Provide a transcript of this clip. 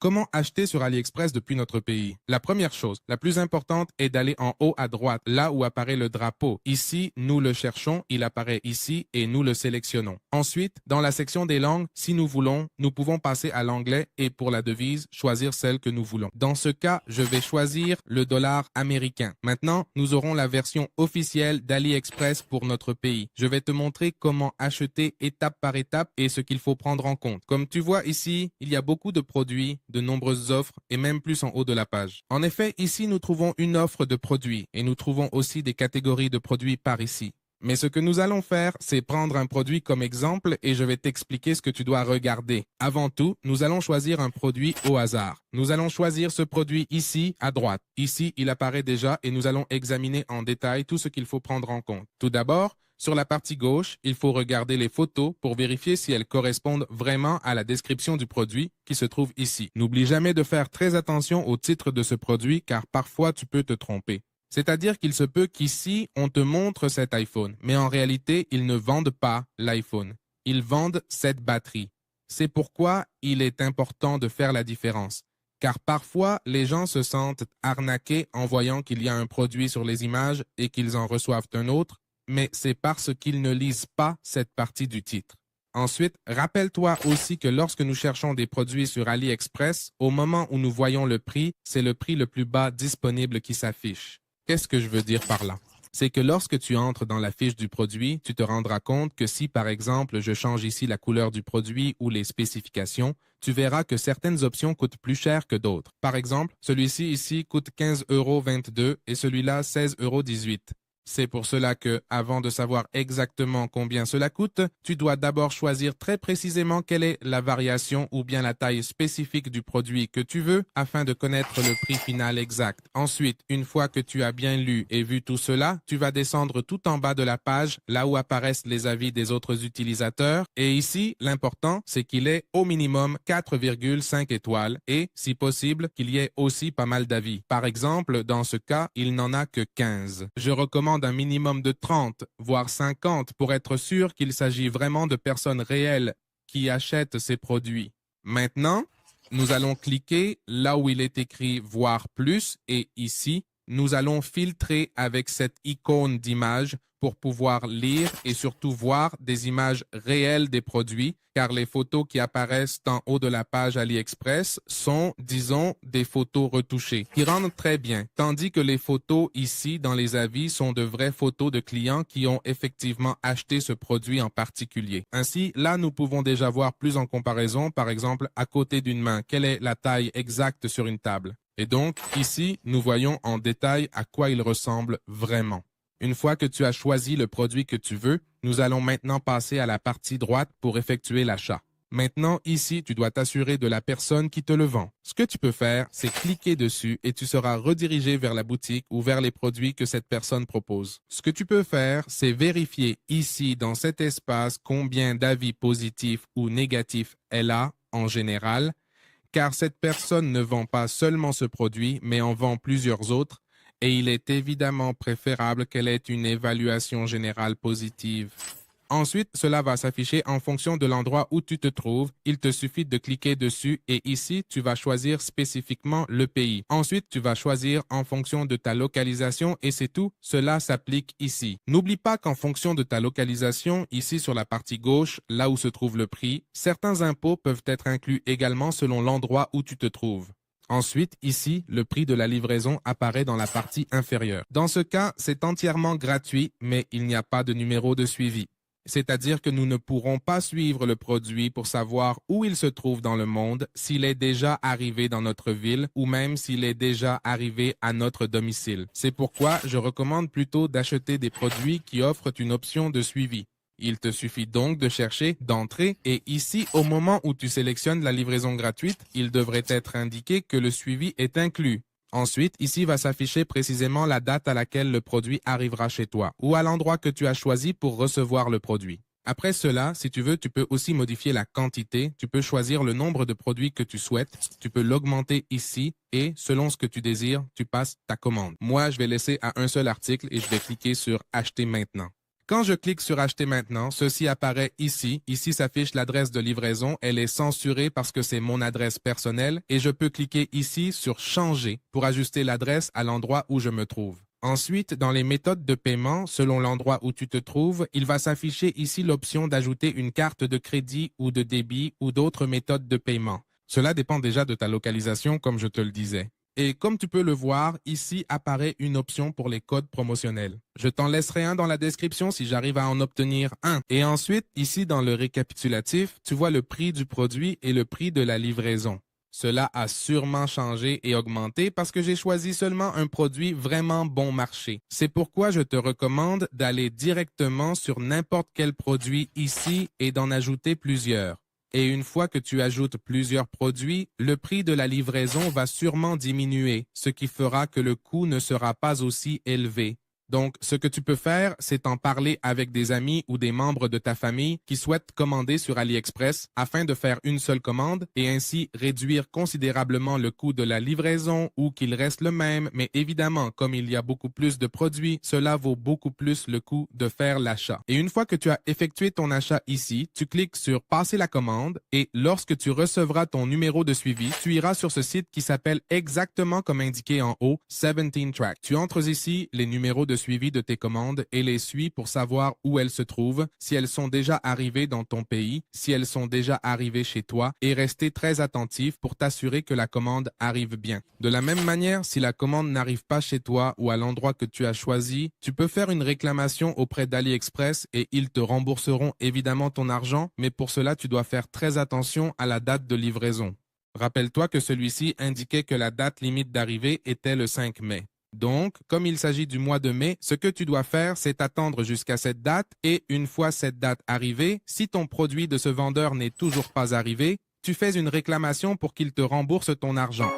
Comment acheter sur AliExpress depuis notre pays? La première chose, la plus importante, est d'aller en haut à droite, là où apparaît le drapeau. Ici, nous le cherchons, il apparaît ici et nous le sélectionnons. Ensuite, dans la section des langues, si nous voulons, nous pouvons passer à l'anglais et pour la devise, choisir celle que nous voulons. Dans ce cas, je vais choisir le dollar américain. Maintenant, nous aurons la version officielle d'AliExpress pour notre pays. Je vais te montrer comment acheter étape par étape et ce qu'il faut prendre en compte. Comme tu vois ici, il y a beaucoup de produits, de nombreuses offres et même plus en haut de la page. En effet, ici, nous trouvons une offre de produits et nous trouvons aussi des catégories de produits par ici. Mais ce que nous allons faire, c'est prendre un produit comme exemple et je vais t'expliquer ce que tu dois regarder. Avant tout, nous allons choisir un produit au hasard. Nous allons choisir ce produit ici, à droite. Ici, il apparaît déjà et nous allons examiner en détail tout ce qu'il faut prendre en compte. Tout d'abord, sur la partie gauche, il faut regarder les photos pour vérifier si elles correspondent vraiment à la description du produit qui se trouve ici. N'oublie jamais de faire très attention au titre de ce produit car parfois tu peux te tromper. C'est-à-dire qu'il se peut qu'ici, on te montre cet iPhone, mais en réalité, ils ne vendent pas l'iPhone. Ils vendent cette batterie. C'est pourquoi il est important de faire la différence. Car parfois, les gens se sentent arnaqués en voyant qu'il y a un produit sur les images et qu'ils en reçoivent un autre, mais c'est parce qu'ils ne lisent pas cette partie du titre. Ensuite, rappelle-toi aussi que lorsque nous cherchons des produits sur AliExpress, au moment où nous voyons le prix, c'est le prix le plus bas disponible qui s'affiche. Qu'est-ce que je veux dire par là? C'est que lorsque tu entres dans la fiche du produit, tu te rendras compte que si, par exemple, je change ici la couleur du produit ou les spécifications, tu verras que certaines options coûtent plus cher que d'autres. Par exemple, celui-ci ici coûte 15,22 € et celui-là 16,18 €. C'est pour cela que, avant de savoir exactement combien cela coûte, tu dois d'abord choisir très précisément quelle est la variation ou bien la taille spécifique du produit que tu veux afin de connaître le prix final exact. Ensuite, une fois que tu as bien lu et vu tout cela, tu vas descendre tout en bas de la page, là où apparaissent les avis des autres utilisateurs. Et ici, l'important, c'est qu'il ait au minimum 4,5 étoiles et, si possible, qu'il y ait aussi pas mal d'avis. Par exemple, dans ce cas, il n'en a que 15. Je recommande un minimum de 30, voire 50 pour être sûr qu'il s'agit vraiment de personnes réelles qui achètent ces produits. Maintenant, nous allons cliquer là où il est écrit voir plus et ici, nous allons filtrer avec cette icône d'image pour pouvoir lire et surtout voir des images réelles des produits, car les photos qui apparaissent en haut de la page AliExpress sont, disons, des photos retouchées, qui rendent très bien, tandis que les photos ici dans les avis sont de vraies photos de clients qui ont effectivement acheté ce produit en particulier. Ainsi, là, nous pouvons déjà voir plus en comparaison, par exemple, à côté d'une main, quelle est la taille exacte sur une table. Et donc, ici, nous voyons en détail à quoi il ressemble vraiment. Une fois que tu as choisi le produit que tu veux, nous allons maintenant passer à la partie droite pour effectuer l'achat. Maintenant, ici, tu dois t'assurer de la personne qui te le vend. Ce que tu peux faire, c'est cliquer dessus et tu seras redirigé vers la boutique ou vers les produits que cette personne propose. Ce que tu peux faire, c'est vérifier ici, dans cet espace, combien d'avis positifs ou négatifs elle a en général, car cette personne ne vend pas seulement ce produit, mais en vend plusieurs autres, et il est évidemment préférable qu'elle ait une évaluation générale positive. Ensuite, cela va s'afficher en fonction de l'endroit où tu te trouves. Il te suffit de cliquer dessus et ici, tu vas choisir spécifiquement le pays. Ensuite, tu vas choisir en fonction de ta localisation et c'est tout. Cela s'applique ici. N'oublie pas qu'en fonction de ta localisation, ici sur la partie gauche, là où se trouve le prix, certains impôts peuvent être inclus également selon l'endroit où tu te trouves. Ensuite, ici, le prix de la livraison apparaît dans la partie inférieure. Dans ce cas, c'est entièrement gratuit, mais il n'y a pas de numéro de suivi. C'est-à-dire que nous ne pourrons pas suivre le produit pour savoir où il se trouve dans le monde, s'il est déjà arrivé dans notre ville ou même s'il est déjà arrivé à notre domicile. C'est pourquoi je recommande plutôt d'acheter des produits qui offrent une option de suivi. Il te suffit donc de chercher, d'entrer et ici, au moment où tu sélectionnes la livraison gratuite, il devrait être indiqué que le suivi est inclus. Ensuite, ici va s'afficher précisément la date à laquelle le produit arrivera chez toi ou à l'endroit que tu as choisi pour recevoir le produit. Après cela, si tu veux, tu peux aussi modifier la quantité, tu peux choisir le nombre de produits que tu souhaites, tu peux l'augmenter ici et, selon ce que tu désires, tu passes ta commande. Moi, je vais laisser à un seul article et je vais cliquer sur « Acheter maintenant ». Quand je clique sur Acheter maintenant, ceci apparaît ici. Ici s'affiche l'adresse de livraison. Elle est censurée parce que c'est mon adresse personnelle et je peux cliquer ici sur Changer pour ajuster l'adresse à l'endroit où je me trouve. Ensuite, dans les méthodes de paiement, selon l'endroit où tu te trouves, il va s'afficher ici l'option d'ajouter une carte de crédit ou de débit ou d'autres méthodes de paiement. Cela dépend déjà de ta localisation, comme je te le disais. Et comme tu peux le voir, ici apparaît une option pour les codes promotionnels. Je t'en laisserai un dans la description si j'arrive à en obtenir un. Et ensuite, ici dans le récapitulatif, tu vois le prix du produit et le prix de la livraison. Cela a sûrement changé et augmenté parce que j'ai choisi seulement un produit vraiment bon marché. C'est pourquoi je te recommande d'aller directement sur n'importe quel produit ici et d'en ajouter plusieurs. Et une fois que tu ajoutes plusieurs produits, le prix de la livraison va sûrement diminuer, ce qui fera que le coût ne sera pas aussi élevé. Donc, ce que tu peux faire, c'est en parler avec des amis ou des membres de ta famille qui souhaitent commander sur AliExpress afin de faire une seule commande et ainsi réduire considérablement le coût de la livraison ou qu'il reste le même. Mais évidemment, comme il y a beaucoup plus de produits, cela vaut beaucoup plus le coût de faire l'achat. Et une fois que tu as effectué ton achat ici, tu cliques sur Passer la commande et lorsque tu recevras ton numéro de suivi, tu iras sur ce site qui s'appelle exactement comme indiqué en haut, 17 Track. Tu entres ici les numéros de suivi de tes commandes et les suis pour savoir où elles se trouvent, si elles sont déjà arrivées dans ton pays, si elles sont déjà arrivées chez toi et rester très attentif pour t'assurer que la commande arrive bien. De la même manière, si la commande n'arrive pas chez toi ou à l'endroit que tu as choisi, tu peux faire une réclamation auprès d'AliExpress et ils te rembourseront évidemment ton argent, mais pour cela, tu dois faire très attention à la date de livraison. Rappelle-toi que celui-ci indiquait que la date limite d'arrivée était le 5 mai. Donc, comme il s'agit du mois de mai, ce que tu dois faire, c'est attendre jusqu'à cette date et une fois cette date arrivée, si ton produit de ce vendeur n'est toujours pas arrivé, tu fais une réclamation pour qu'il te rembourse ton argent.